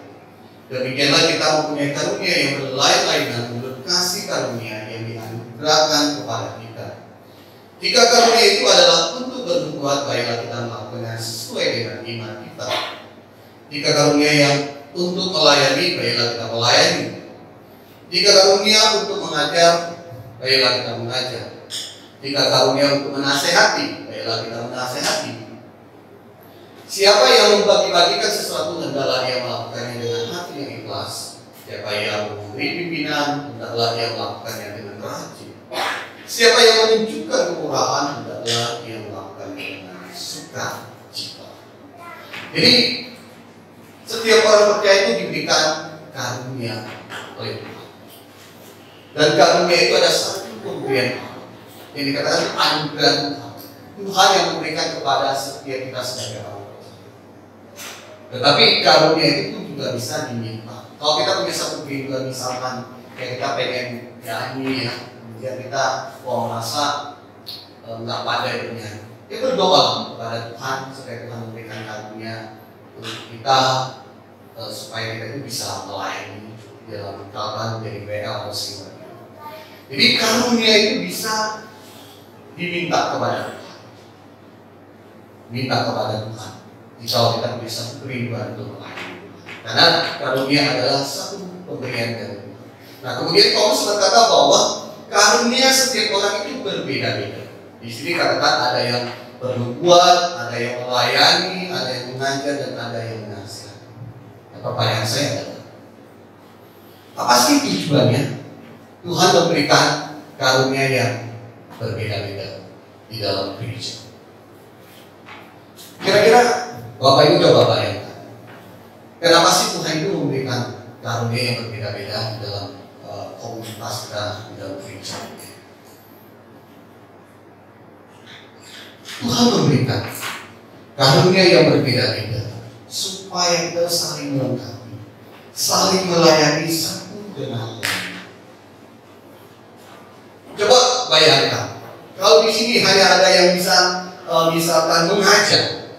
A: Demikianlah kita mempunyai karunia yang berlain-lainan menurut kasih karunia yang dianugerahkan kepada kita. Jika karunia itu adalah untuk berbuat baiklah kita melakukannya sesuai dengan iman kita. Jika karunia yang untuk melayani, baiklah kita melayani. Jika karunia untuk mengajar, baiklah kita mengajar. Jika karunia untuk menasehati, baiklah kita menasehati. Siapa yang membagi-bagikan sesuatu, hendaklah dia melakukannya dengan hati yang ikhlas. Siapa yang memberi pimpinan, hendaklah dia melakukannya dengan rajin. Siapa yang menunjukkan kemurahan, hendaklah dia melakukannya dengan sukacita. Jadi setiap orang percaya itu diberikan karunia oleh Tuhan. Dan karunia itu ada satu pemberian yang dikatakan anugerah Tuhan. Tuhan yang memberikan kepada setiap kita sebagai orang. Tetapi karunia itu juga bisa diminta. Kalau kita punya satu keinginan, misalkan kayak kita pengen nyanyi ya, kemudian kita merasa nggak pandai bernyanyi, ya berdoa kepada Tuhan supaya Tuhan memberikan karunia untuk kita supaya kita itu bisa melayani dalam misalkan dari WL atau sebagainya. Jadi karunia itu bisa diminta kepada Tuhan, minta kepada Tuhan. Jika kita bisa beriman untuk melayani, karena karunia adalah satu pemberian dari Tuhan. Nah kemudian Paulus berkata bahwa karunia setiap orang itu berbeda-beda. Di sini katakan ada yang berbuat, ada yang melayani, ada yang mengajar, dan ada yang menasihati. Nah, pertanyaan saya adalah, apa sih tujuannya Tuhan memberikan karunia yang berbeda-beda di dalam gereja? Kira-kira Bapak Ibu coba bayangkan, kenapa sih Tuhan itu memberikan karunia yang berbeda-beda dalam komunitas kita, di dalam gereja? Tuhan memberikan karunia yang berbeda-beda supaya kita saling melengkapi, saling melayani satu dengan lain. bayangkan, kalau di sini hanya ada yang bisa misalkan mengajar,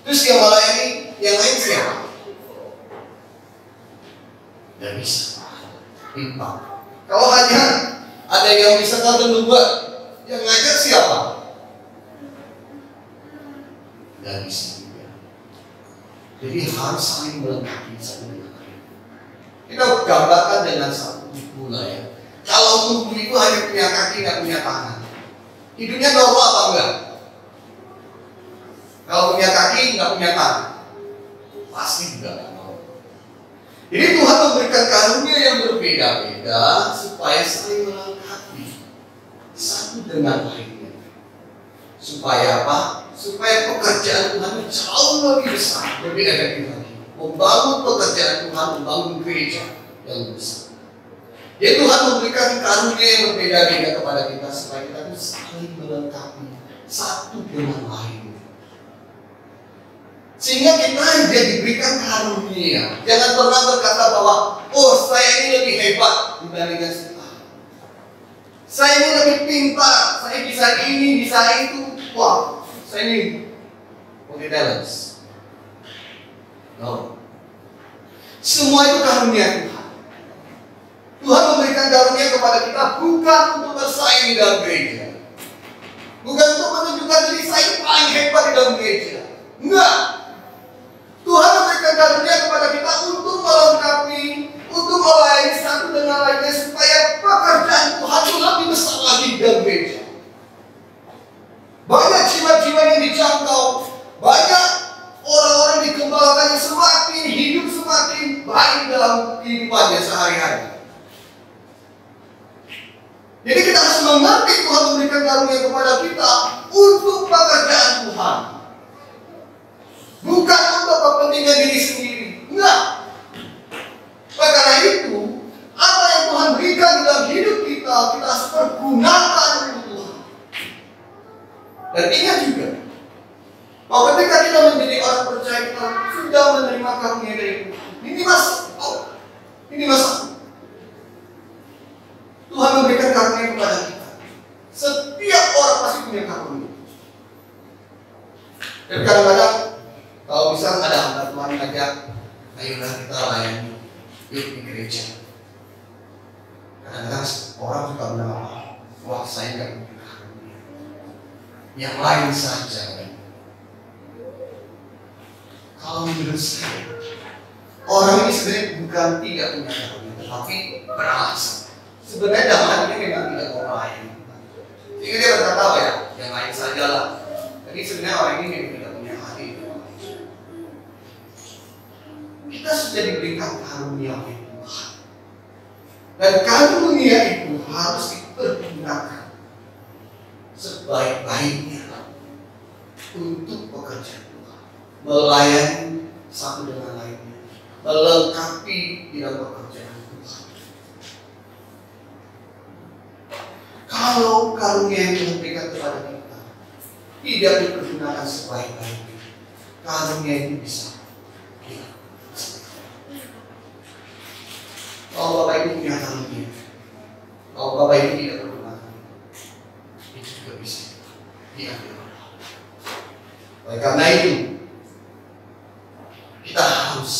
A: terus yang melayani yang lain siapa? Tidak bisa. Timpang. Kalau hanya ada yang bisa berdua, yang ngajar siapa? Tidak bisa juga. Jadi harus saling melengkapi satu dengan lain. Kita gambarkan dengan satu buku lah ya. Kalau tubuh itu hanya punya kaki, nggak punya tangan, hidupnya normal apa enggak? Kalau punya kaki, nggak punya tangan, pasti juga nggak mau. Jadi Tuhan memberikan karunia yang berbeda-beda supaya saling melengkapi satu dengan lainnya. Supaya apa? Supaya pekerjaan Tuhan jauh lebih besar, lebih efektif lagi. Membangun pekerjaan Tuhan, membangun gereja yang besar. Jadi Tuhan memberikan karunia yang berbeda-beda kepada kita supaya kita bisa saling melengkapi satu dengan lain. Sehingga kita dia diberikan karunia. Jangan pernah berkata bahwa oh saya ini lebih hebat dibandingkan si A. Saya ini lebih pintar, saya bisa ini, bisa itu. Wah, saya ini multi talents. No. Semua itu karunia Tuhan. Tuhan memberikan karunia kepada kita bukan untuk bersaing di dalam gereja, bukan untuk menunjukkan diri saya paling hebat di dalam gereja. Enggak. Tuhan memberikan karunia kepada kita untuk melengkapi, untuk melayani satu dengan lainnya supaya pekerjaan Tuhan itu lebih besar lagi di dalam gereja. Banyak jiwa-jiwa yang dijangkau, banyak orang-orang dikembangkan yang semakin hidup semakin baik dalam kehidupannya sehari-hari. Jadi kita harus mengerti Tuhan memberikan karunia kepada kita untuk pekerjaan Tuhan, bukan untuk kepentingan diri sendiri. Enggak. Karena itu, apa yang Tuhan berikan dalam hidup kita, kita harus pergunakan untuk Tuhan. Dan ingat juga, bahwa ketika kita menjadi orang percaya, kita sudah menerima karunia dari Tuhan. Ini masalah. Tuhan memberikan karunia kepada kita. Setiap orang pasti punya karunia. Dan kadang-kadang kalau misalnya ada hamba Tuhan ngajak, ayolah kita layani, yuk di gereja. Kadang-kadang orang suka bilang, wah saya nggak punya karunia, yang lain saja. Kalau menurut saya, orang ini sebenarnya bukan tidak punya karunia, tetapi beralasan. Sebenarnya dalam hatinya memang tidak mau melayani. Sehingga dia berkata, oh ya, yang lain saja lah. Jadi sebenarnya orang ini memang tidak punya hati. Kita sudah diberikan karunia oleh Tuhan. Dan karunia itu harus dipergunakan sebaik-baiknya untuk pekerjaan Tuhan. Melayani satu dengan lainnya, melengkapi di dalam pekerjaan Tuhan. Kalau karunia yang diberikan kepada kita tidak dipergunakan sebaik-baiknya, karunia itu bisa hilang. Kalau Bapak Ibu punya karunia, kalau Bapak Ibu tidak pergunakan, itu juga bisa diambil. Oleh karena itu, kita harus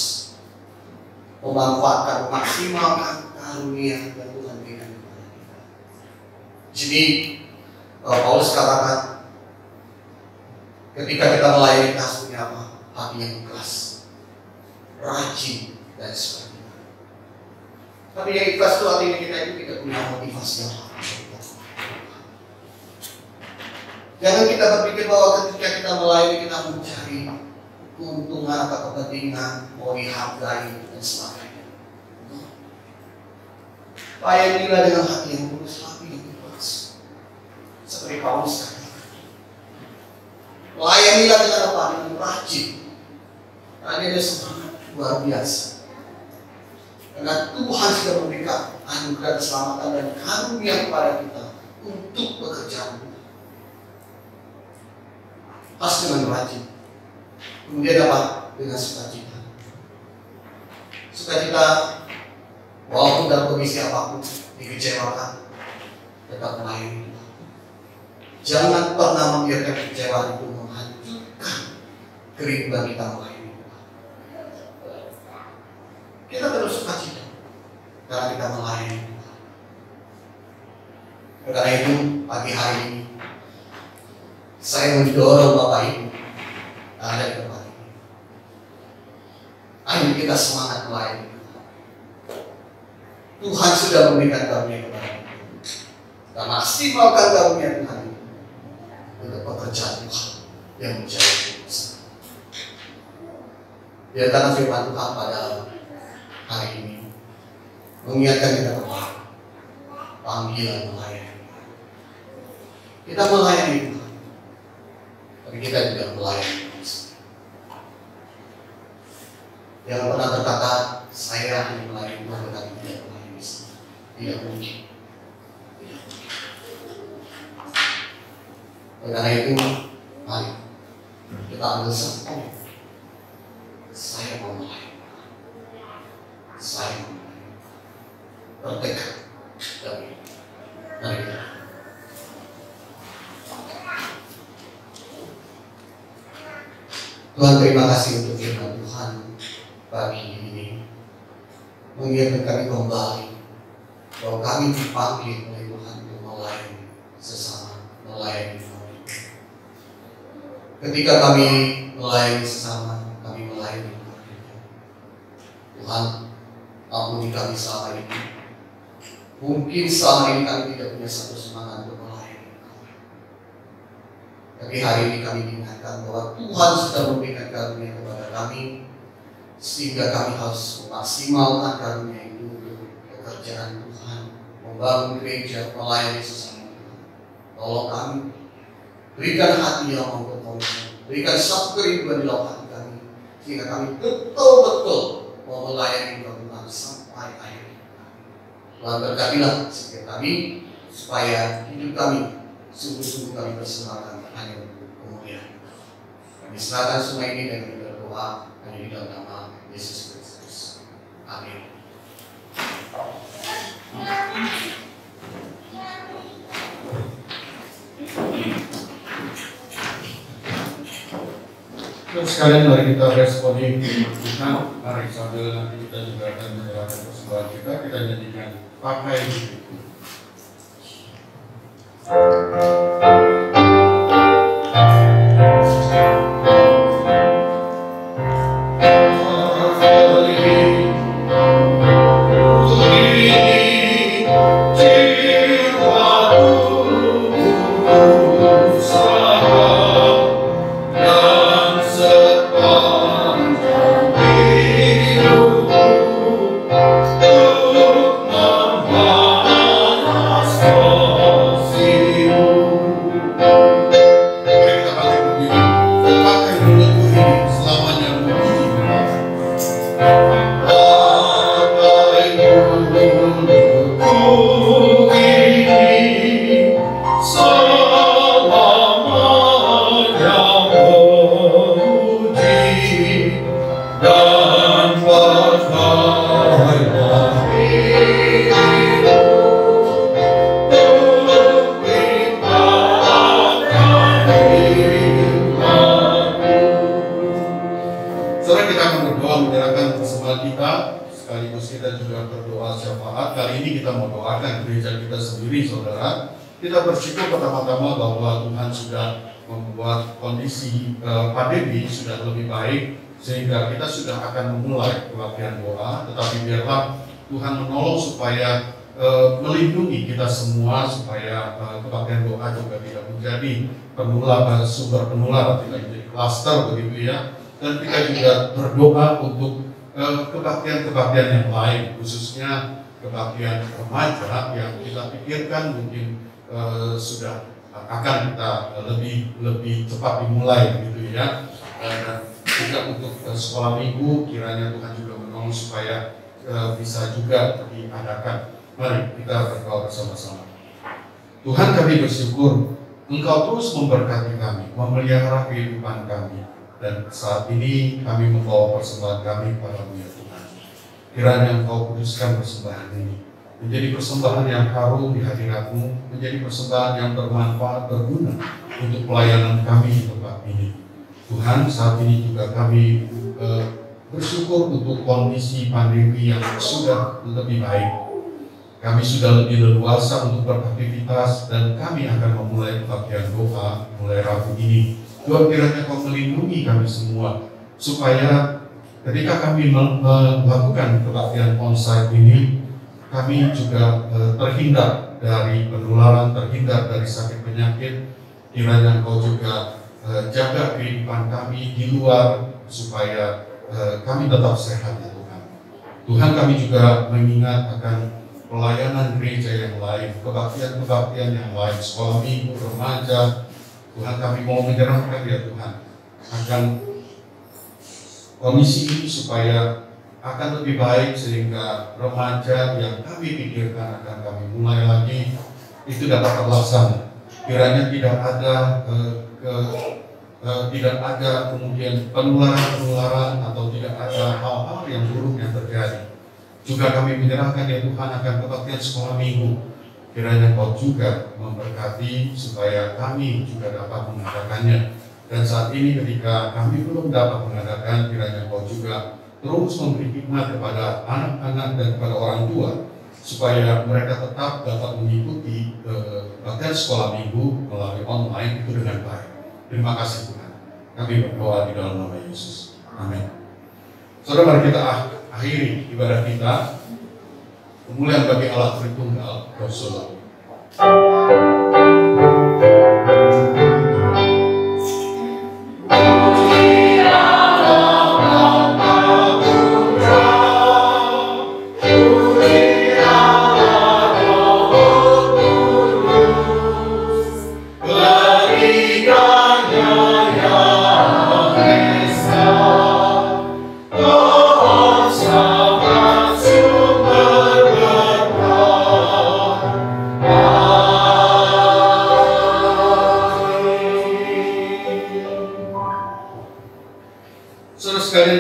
A: memanfaatkan, maksimalkan karunia yang Tuhan berikan kepada kita. Jadi Paulus katakan, ketika kita melayani, kita harus punya apa? Hati yang ikhlas, rajin, dan sebagainya. Tapi yang ikhlas itu artinya kita itu tidak punya motivasi yang apa. Jangan kita berpikir bahwa ketika kita melayani, kita mencari keuntungan atau kepentingan, mau dihargai dan sebagainya. Layanilah dengan hati yang tulus, hati yang ikhlas. Seperti Paulus katakan. Layanilah dengan apa? Dengan rajin. Ini ada semangat luar biasa. Karena Tuhan sudah memberikan anugerah keselamatan dan karunia kepada kita untuk pekerjaan kita. Harus dengan rajin. Kemudian apa? Dengan sukacita. Sukacita, walaupun dalam kondisi apapun dikecewakan, tetap melayani. Jangan pernah membiarkan kecewaan itu menghancurkan kerinduan kita melayani. Kita terus sukacita karena kita melayani. Karena itu pagi hari ini saya mendorong Bapak Ibu yang ada di tempat ini. Ayo kita semangat melayani. Tuhan sudah memberikan karunia kepada kita. Kita maksimalkan karunia Tuhan untuk pekerjaan Tuhan yang menjadi besar. Biarkan firman Tuhan pada hari ini mengingatkan kita kepada panggilan melayani. Kita melayani Tuhan, tapi kita juga melayani Tuhan. Yang pernah berkata, saya hanya melayani Tuhan tetapi tidak melayani Tuhan. Tidak mungkin. Karena itu, mari kita ambil satu. Saya mau melayani. Saya mau melayani. Bertekad demi mari kita. Tuhan, terima kasih untuk firman Tuhan pagi ini, mengingatkan kami kembali bahwa kami dipanggil oleh Tuhan untuk melayani sesama, melayani Tuhan. Ketika kami melayani sesama, kami melayani Tuhan. Tuhan, ampuni kami selama ini. Mungkin selama ini kami tidak punya satu semangat untuk melayani. Tapi hari ini kami diingatkan bahwa Tuhan sudah memberikan karunia kepada kami, sehingga kami harus memaksimalkan karunia itu untuk pekerjaan Tuhan, membangun gereja, melayani sesama Tuhan. Tolong kami, berikan hati yang mau berkomitmen, berikan satu kerinduan di dalam hati kami, sehingga kami betul-betul mau melayani Tuhan sampai akhir. Tuhan berkatilah setiap kami, supaya hidup kami sungguh-sungguh kami persembahkan hanya untuk kemuliaan. Kami serahkan semua ini dengan berdoa hanya di dalam nama Yesus Kristus. Amin.
C: Terus sekalian mari kita responi firman Tuhan. Mari sambil nanti kita juga akan menyerahkan persembahan kita nyanyikan pakai hidupku. Kita bersyukur pertama-tama bahwa Tuhan sudah membuat kondisi pandemi sudah lebih baik, sehingga kita sudah akan memulai kebaktian doa. Tetapi biarlah Tuhan menolong supaya melindungi kita semua, supaya kebaktian doa juga tidak menjadi sumber penularan, tidak menjadi klaster begitu ya. Dan kita juga berdoa untuk kebaktian-kebaktian yang lain, khususnya kebaktian remaja yang kita pikirkan mungkin sudah akan kita lebih cepat dimulai gitu ya. Dan juga untuk sekolah minggu kiranya Tuhan juga menolong supaya bisa juga diadakan. Mari kita berdoa bersama-sama. Tuhan, kami bersyukur Engkau terus memberkati kami, memelihara kehidupan kami, dan saat ini kami membawa persembahan kami padamu ya Tuhan. Kiranya Engkau kuduskan persembahan ini, menjadi persembahan yang harum di hadirat-Mu, menjadi persembahan yang bermanfaat, berguna untuk pelayanan kami di tempat ini. Tuhan, saat ini juga kami bersyukur untuk kondisi pandemi yang sudah lebih baik. Kami sudah lebih leluasa untuk beraktivitas dan kami akan memulai kebaktian doa mulai Rabu ini. Tuhan, kiranya Kau melindungi kami semua supaya ketika kami melakukan kebaktian onsite ini, kami juga terhindar dari penularan, terhindar dari sakit penyakit. Kiranya Kau juga jaga kehidupan kami di luar supaya kami tetap sehat ya Tuhan. Tuhan, kami juga mengingat akan pelayanan gereja yang lain, kebaktian-kebaktian yang lain, sekolah minggu, remaja. Tuhan, kami mau menyerahkan ya Tuhan akan kondisi ini supaya akan lebih baik, sehingga remaja yang kami pikirkan akan kami mulai lagi itu dapat terlaksana. Kiranya tidak ada kemudian penularan atau tidak ada hal-hal yang buruk yang terjadi. Juga kami menyerahkan ya Tuhan akan kebaktian sekolah minggu. Kiranya Kau juga memberkati supaya kami juga dapat mengadakannya. Dan saat ini ketika kami belum dapat mengadakan, kiranya Kau juga terus memberi hikmat kepada anak-anak dan kepada orang tua supaya mereka tetap dapat mengikuti kebaktian sekolah minggu melalui online itu dengan baik. Terima kasih Tuhan. Kami berdoa di dalam nama Yesus. Amin. Saudara, mari kita akhiri ibadah kita. Kemuliaan bagi Allah Tritunggal, Rasulullah.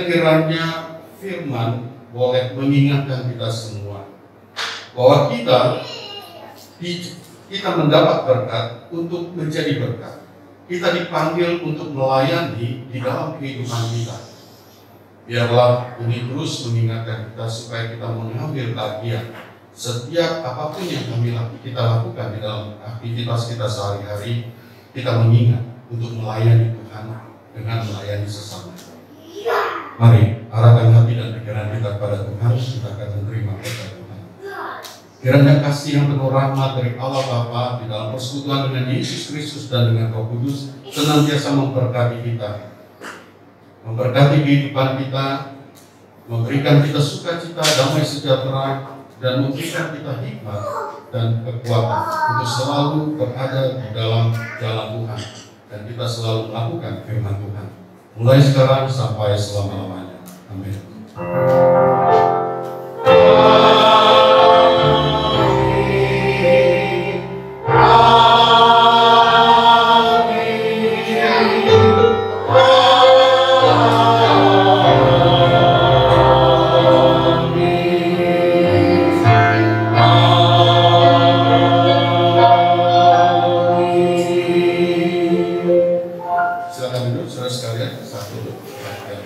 C: Kiranya firman boleh mengingatkan kita semua bahwa kita mendapat berkat untuk menjadi berkat. Kita dipanggil untuk melayani di dalam kehidupan kita. Biarlah ini terus mengingatkan kita supaya kita mengambil bagian setiap apapun yang kita lakukan di dalam aktivitas kita sehari-hari. Kita mengingat untuk melayani Tuhan dengan melayani sesama. Mari arahkan hati dan pikiran kita kepada Tuhan, kita akan menerima berkat Tuhan. Kiranya kasih yang penuh rahmat dari Allah Bapa di dalam persekutuan dengan Yesus Kristus dan dengan Roh Kudus senantiasa memberkati kita, memberkati kehidupan kita, memberikan kita sukacita, damai sejahtera, dan memberikan kita hikmat dan kekuatan untuk selalu berada di dalam jalan Tuhan dan kita selalu melakukan firman Tuhan. Mulai sekarang sampai selama-lamanya. Amin. Silakan duduk, saudara sekalian. Satu, dua, tiga.